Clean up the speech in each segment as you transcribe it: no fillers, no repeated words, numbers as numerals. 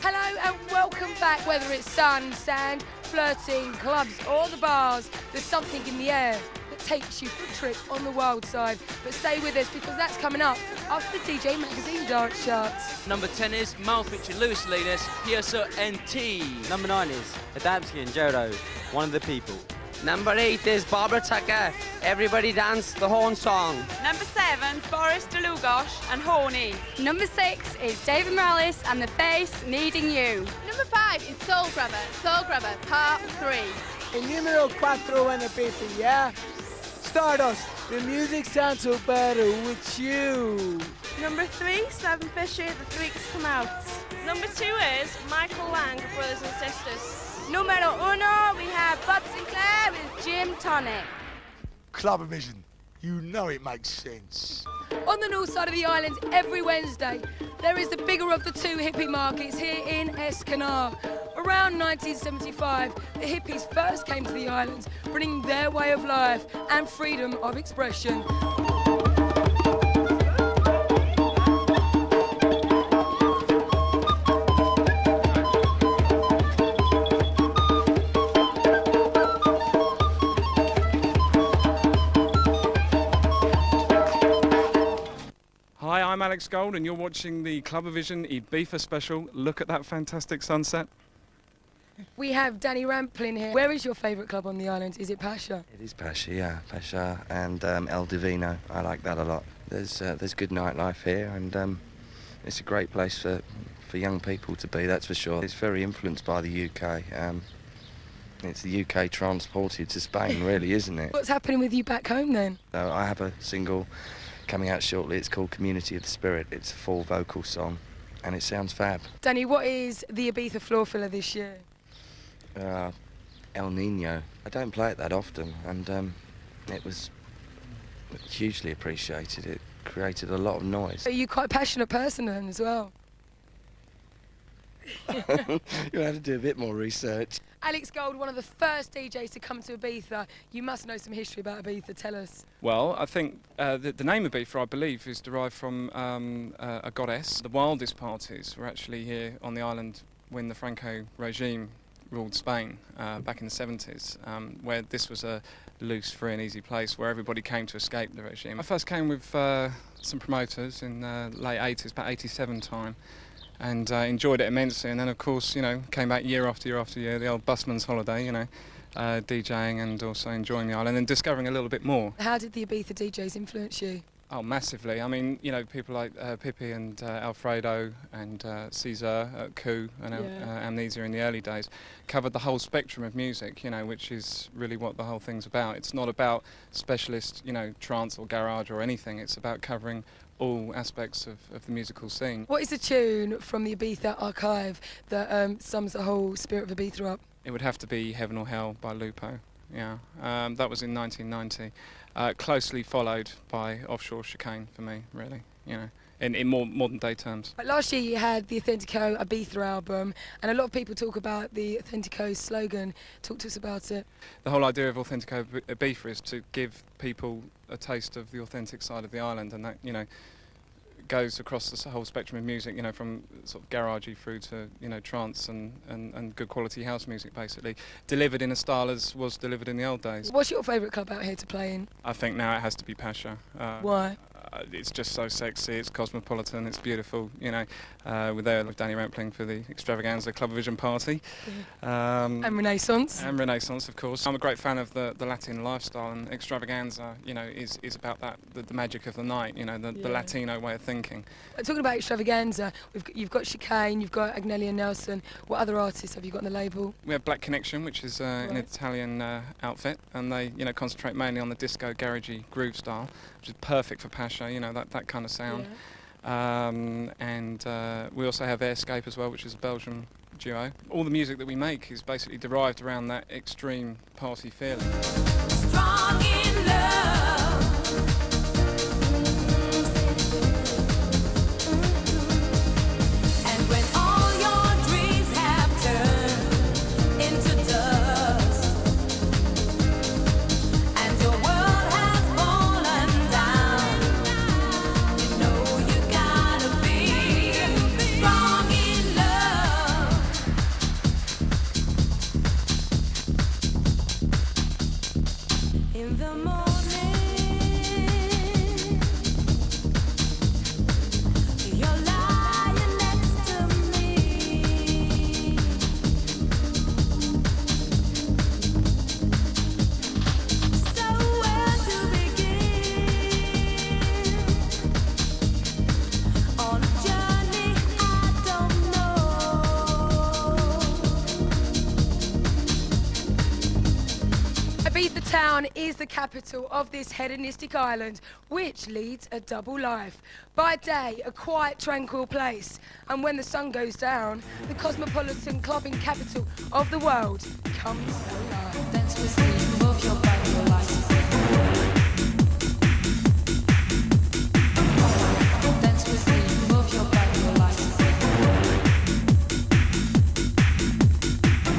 Hello and welcome back. Whether it's sun, sand, flirting, clubs or the bars, there's something in the air that takes you for a trip on the wild side. But stay with us because that's coming up after the DJ Magazine Dance Charts. Number 10 is Malfitch and Lewis Linus, Piazza NT. Number 9 is Adamski and Jodo, One of the People. Number 8 is Barbara Tucker, Everybody Dance the Horn Song. Number 7 is Boris DeLugosh and Horny. Number 6 is David Morales and The Face, Needing You. Number 5 is Soul Grubber Part 3. El número 4 en Ibiza, yeah? Stardust, the music sounds so better with you. Number 3, Seven Fisher, The Freaks Come Out. Number 2 is Michael Lang, Brothers and Sisters. Numero 1, we have Bob Sinclair with Gym Tonic. Clubavision, you know it makes sense. On the north side of the island, every Wednesday, there is the bigger of the two hippie markets here in Escanard. Around 1975, the hippies first came to the islands, bringing their way of life and freedom of expression. Hi, I'm Alex Gold and you're watching the Clubavision Ibiza special. Look at that fantastic sunset. We have Danny Ramplin here. Where is your favourite club on the island? Is it Pasha? It is Pasha, yeah. Pasha and El Divino. I like that a lot. There's good nightlife here and it's a great place for young people to be, that's for sure. It's very influenced by the UK. It's the UK transported to Spain, really, isn't it? What's happening with you back home then? So I have a single coming out shortly. It's called Community of the Spirit. It's a full vocal song and it sounds fab. Danny, what is the Ibiza floor filler this year? El Nino. I don't play it that often and it was hugely appreciated. It created a lot of noise. Are you quite a passionate person then as well? You'll have to do a bit more research. Alex Gold, one of the first DJs to come to Ibiza. You must know some history about Ibiza. Tell us. Well, I think the name Ibiza, I believe, is derived from a goddess. The wildest parties were actually here on the island when the Franco regime ruled Spain back in the 70s, where this was a loose, free and easy place where everybody came to escape the regime. I first came with some promoters in the late 80s, about 87 time, and enjoyed it immensely. And then, of course, you know, came back year after year after year, the old busman's holiday, you know, DJing and also enjoying the island and discovering a little bit more. How did the Ibiza DJs influence you? Oh, massively. I mean, you know, people like Pippi and Alfredo and Caesar at Coup and Amnesia in the early days covered the whole spectrum of music, you know, which is really what the whole thing's about. It's not about specialist, you know, trance or garage or anything. It's about covering all aspects of the musical scene. What is a tune from the Ibiza archive that sums the whole spirit of Ibiza up? It would have to be Heaven or Hell by Lupo, yeah. That was in 1990. Closely followed by Offshore Chicane for me, really, you know, in more modern day terms. But last year you had the Authentico Ibiza album, and a lot of people talk about the Authentico slogan. Talk to us about it. The whole idea of Authentico Ibiza is to give people a taste of the authentic side of the island, and that, you know, goes across the whole spectrum of music, you know, from sort of garagey through to, you know, trance and good quality house music, basically, delivered in a style as was delivered in the old days. What's your favourite club out here to play in? I think now it has to be Pasha. Why? It's just so sexy, it's cosmopolitan, it's beautiful, you know. We're there with Danny Rampling for the Extravaganza Clubavision party. And Renaissance. And Renaissance, of course. I'm a great fan of the Latin lifestyle, and Extravaganza, you know, is about that, the magic of the night, you know, the Latino way of thinking. Talking about Extravaganza, you've got Chicane, you've got Agnelia Nelson. What other artists have you got on the label? We have Black Connection, which is an Italian outfit, and they, you know, concentrate mainly on the disco, garagey groove style, which is perfect for Pasha, you know, that kind of sound. Yeah. And we also have Airscape as well, which is a Belgian duo. All the music that we make is basically derived around that extreme party feeling. Strong in love. And when all your dreams have turned into dust, and your world has fallen down, you know you gotta be strong in love. town is the capital of this hedonistic island, which leads a double life. By day, a quiet, tranquil place, and when the sun goes down, the cosmopolitan clubbing capital of the world comes alive. Dance with me, move your body, your life. Dance with me, move your body, your life.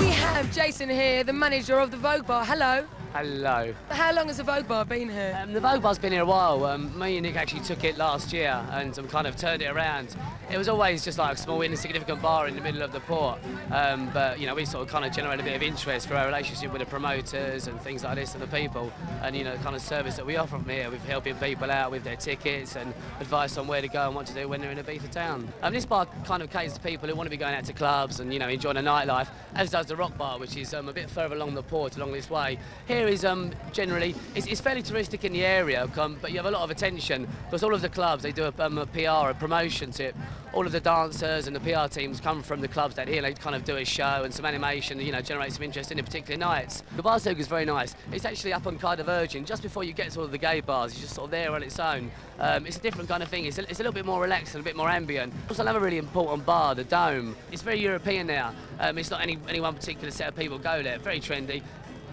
We have Jason here, the manager of the Vogue Bar. Hello. Hello. How long has the Vogue Bar been here? The Vogue Bar's been here a while. Me and Nick actually took it last year and kind of turned it around. It was always just like a small insignificant bar in the middle of the port, but you know, we sort of kind of generated a bit of interest through our relationship with the promoters and things like this and the people, and you know, the kind of service that we offer from here with helping people out with their tickets and advice on where to go and what to do when they're in Ibiza town. This bar kind of caters to people who want to be going out to clubs and you know, enjoying the nightlife, as does the Rock Bar, which is a bit further along the port, along this way. Here is generally, it's fairly touristic in the area, but you have a lot of attention because all of the clubs, they do a PR, a promotion tip. All of the dancers and the PR teams come from the clubs down here. They kind of do a show and some animation, you know, generate some interest in the particular nights. The bar circuit is very nice. It's actually up on Cardiff Virgin, just before you get to all of the gay bars. It's just sort of there on its own. It's a different kind of thing. It's a little bit more relaxed and a bit more ambient. Also, another really important bar, the Dome. It's very European now. It's not any one particular set of people go there. Very trendy.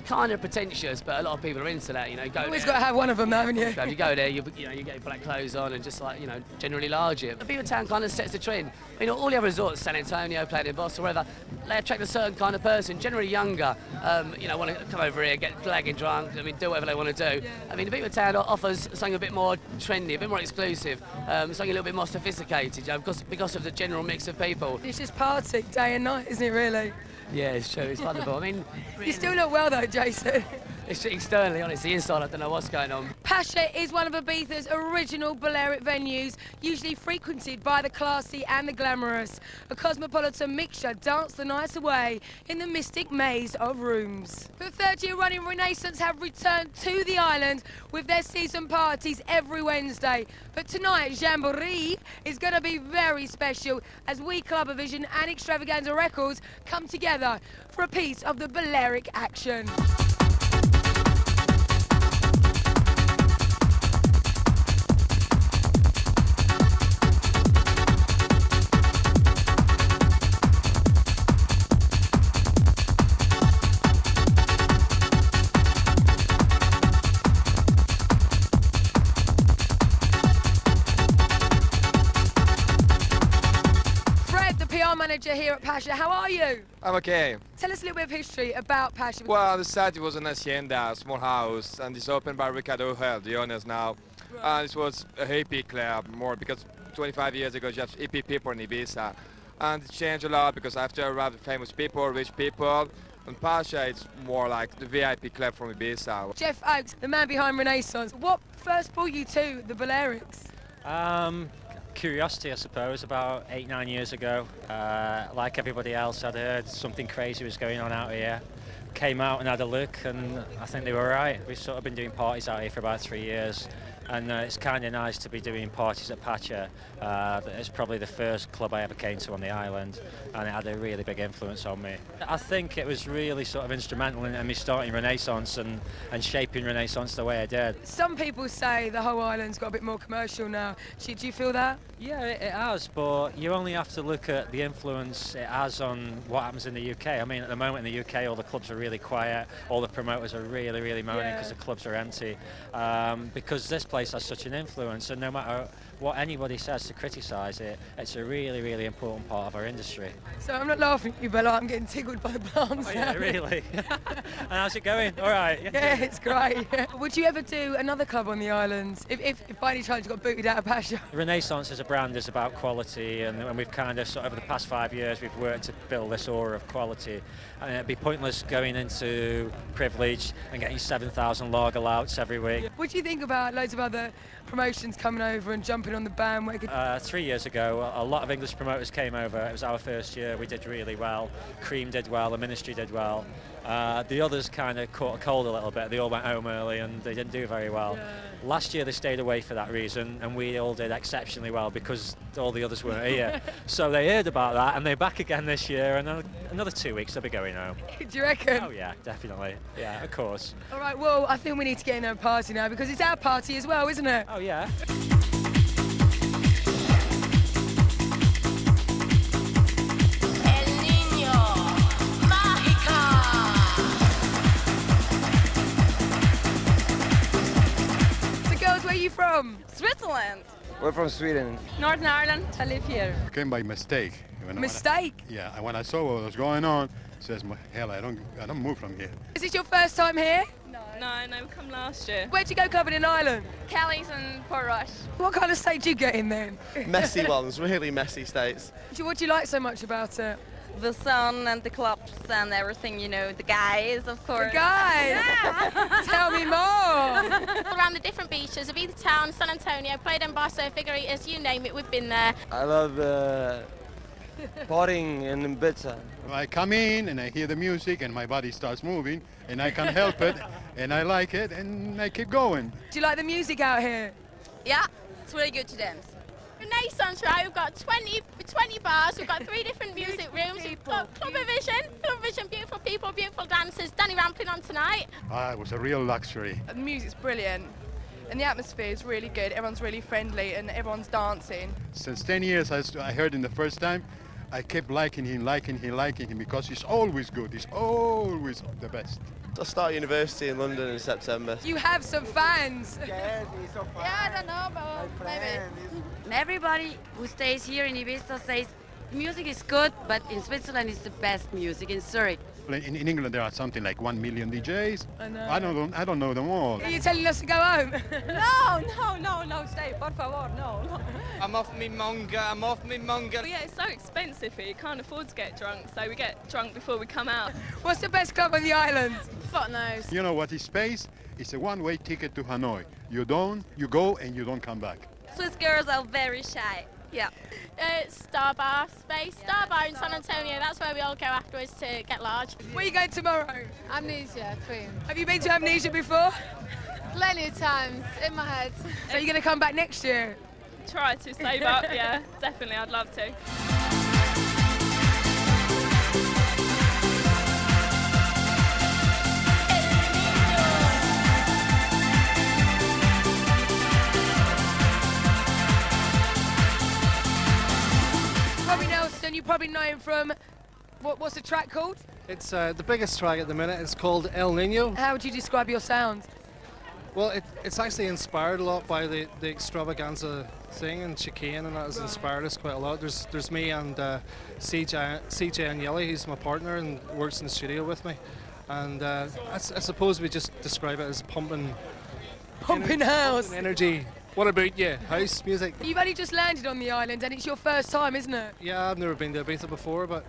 Kind of pretentious, but a lot of people are into that. You know, go. Always got to have one of them, haven't you? So if you go there, you get black clothes on and just like generally large it. Ibiza town kind of sets the trend. You know, all the other resorts, San Antonio, Planet Boss, or wherever, they attract a certain kind of person, generally younger. You know, want to come over here, get blagging drunk. I mean, do whatever they want to do. I mean, Ibiza town offers something a bit more trendy, a bit more exclusive, something a little bit more sophisticated. You know, because of the general mix of people. It's just party day and night, isn't it? Really. Yeah, it's true. It's wonderful. I mean, you still look well though, Jason. It's externally, honestly, inside I don't know what's going on. Pacha is one of Ibiza's original Balearic venues, usually frequented by the classy and the glamorous. A cosmopolitan mixture dance the nights away in the mystic maze of rooms. For the third year running, Renaissance have returned to the island with their season parties every Wednesday. But tonight, Jamboree is going to be very special as we, Clubavision and Extravaganza Records, come together for a piece of the Balearic action. Manager here at Pacha, how are you? I'm okay. Tell us a little bit of history about Pacha. Well, the site was an hacienda, a small house, and it's opened by Ricardo Hell, the owners now. Right. And it was a hippie club more because 25 years ago just hippie people in Ibiza. And it changed a lot because after arrived famous people, rich people, and Pacha it's more like the VIP club from Ibiza. Jeff Oakes, the man behind Renaissance. What first brought you to the Balearics? Curiosity, I suppose. About 8-9 years ago, like everybody else, I'd heard something crazy was going on out here. Came out and had a look, and I think they were right. We've sort of been doing parties out here for about 3 years, and it's kind of nice to be doing parties at Pacha. It's probably the first club I ever came to on the island, and it had a really big influence on me. I think it was really sort of instrumental in me starting Renaissance and shaping Renaissance the way I did. Some people say the whole island's got a bit more commercial now. Do you feel that? Yeah, it has, but you only have to look at the influence it has on what happens in the UK. I mean, at the moment in the UK, all the clubs are really quiet, all the promoters are really, really moaning because the clubs are empty, because this place has such an influence, and no matter what anybody says to criticise it, it's a really, really important part of our industry. So I'm not laughing at you, Bella, I'm getting tickled by the plants. Oh yeah, really? And how's it going? All right. Yeah, it's great. Would you ever do another club on the island, if by any chance you got booted out of Pacha? Renaissance as a brand is about quality, and we've kind of, over the past 5 years, we've worked to build this aura of quality. And it'd be pointless going into privilege and getting 7,000 lager louts every week. What do you think about loads of other promotions coming over and jumping jumping on the bandwagon? 3 years ago, a lot of English promoters came over. It was our first year. We did really well. Cream did well. The Ministry did well. The others kind of caught a cold a little bit. They all went home early and they didn't do very well. Yeah. Last year they stayed away for that reason, and we all did exceptionally well because all the others weren't here. So they heard about that and they're back again this year, and another 2 weeks they'll be going home. Do you reckon? Oh yeah, definitely. Yeah, of course. All right, well, I think we need to get in a party now because it's our party as well, isn't it? Oh yeah. Where are you from? Switzerland. We're from Sweden. Northern Ireland. I live here. Came by mistake. Mistake? Yeah, and when I saw what was going on, it says, hell, I don't move from here. Is this your first time here? No, we come last year. Where'd you go clubbing in Ireland? Kelly's and Port Rush. What kind of state do you get in then? Messy ones, really messy states. What do you like so much about it? The sun and the clubs and everything, you know, the guys, of course. The guys? Yeah. Tell me more. Around the different beaches, Ibiza town, San Antonio, Playa d'Embarso, Figueiredo, you name it, we've been there. I love partying in Ibiza. I come in and I hear the music and my body starts moving and I can't help it and I like it and I keep going. Do you like the music out here? Yeah, it's really good to dance. Renaissance, right? We've got 20 bars, we've got 3 different music rooms, we've got Clubavision, beautiful people, beautiful dancers, Danny Rampling on tonight. It was a real luxury. The music's brilliant and the atmosphere is really good. Everyone's really friendly and everyone's dancing. Since 10 years I heard him the first time, I kept liking him because he's always good, he's always the best. I start university in London in September. You have some fans. Yeah, I don't know, but maybe. Everybody who stays here in Ibiza says music is good, but in Switzerland it's the best music, in Zurich. In England there are something like 1 million DJs. I know. I don't know them all. Are you telling us to go home? No, stay, por favor, no. I'm off me monga. Well, yeah, it's so expensive here, you can't afford to get drunk, so we get drunk before we come out. What's the best club on the island? Fuck knows. You know what is space? It's a one-way ticket to Hanoi. You go and you don't come back. Swiss girls are very shy. Yeah. Star Bar space, Star Bar in San Antonio, that's where we all go afterwards to get large. Where are you going tomorrow? Amnesia, Queen. Have you been to Amnesia before? Plenty of times, in my head. So you're going to come back next year? Try to save up, yeah, definitely, I'd love to. You probably know him from, what's the track called? It's the biggest track at the minute. It's called El Nino. How would you describe your sound? Well, it's actually inspired a lot by the extravaganza thing, and chicane, and that has inspired us quite a lot. There's me and CJ and Yelly, who's my partner and works in the studio with me. And I suppose we just describe it as pumping house. Pumping energy. What about you? House music? You've only just landed on the island and it's your first time, isn't it? Yeah, I've never been to Ibiza before, but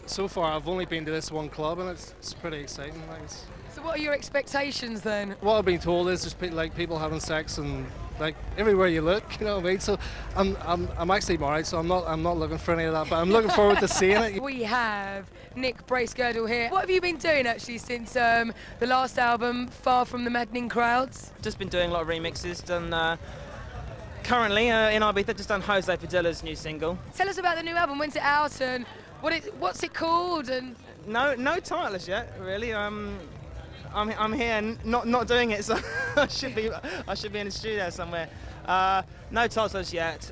so far I've only been to this one club and it's pretty exciting. Thanks. So what are your expectations then? What I've been told is there's people having sex and like everywhere you look, you know what I mean? So I'm actually married, so I'm not looking for any of that, but I'm looking forward to seeing it. We have Nick Bracegirdle here. What have you been doing actually since the last album, Far From the Maddening Crowds? Just been doing a lot of remixes, done currently in Ibiza, just done Jose Padilla's new single. Tell us about the new album, when's it out and what's it called? And no title as yet, really. I'm here not doing it, so I should be in the studio somewhere. No titles yet.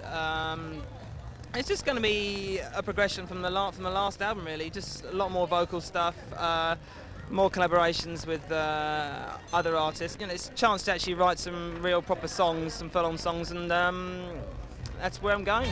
It's just going to be a progression from the last album, really. Just a lot more vocal stuff, more collaborations with other artists. You know, it's a chance to actually write some real proper songs, some full-on songs, and that's where I'm going.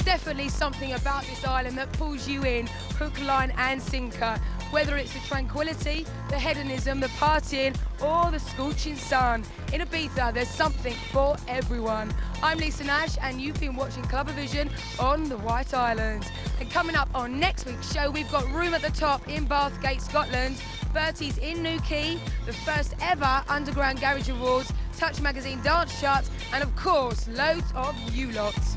Definitely something about this island that pulls you in, hook, line and sinker. Whether it's the tranquility, the hedonism, the partying, or the scorching sun. In Ibiza, there's something for everyone. I'm Lisa Nash, and you've been watching Clubavision on the White Islands. And coming up on next week's show, we've got Room at the Top in Bathgate, Scotland, 30s in Newquay, the first ever Underground Garage Awards, Touch Magazine dance charts, and of course, loads of you lots.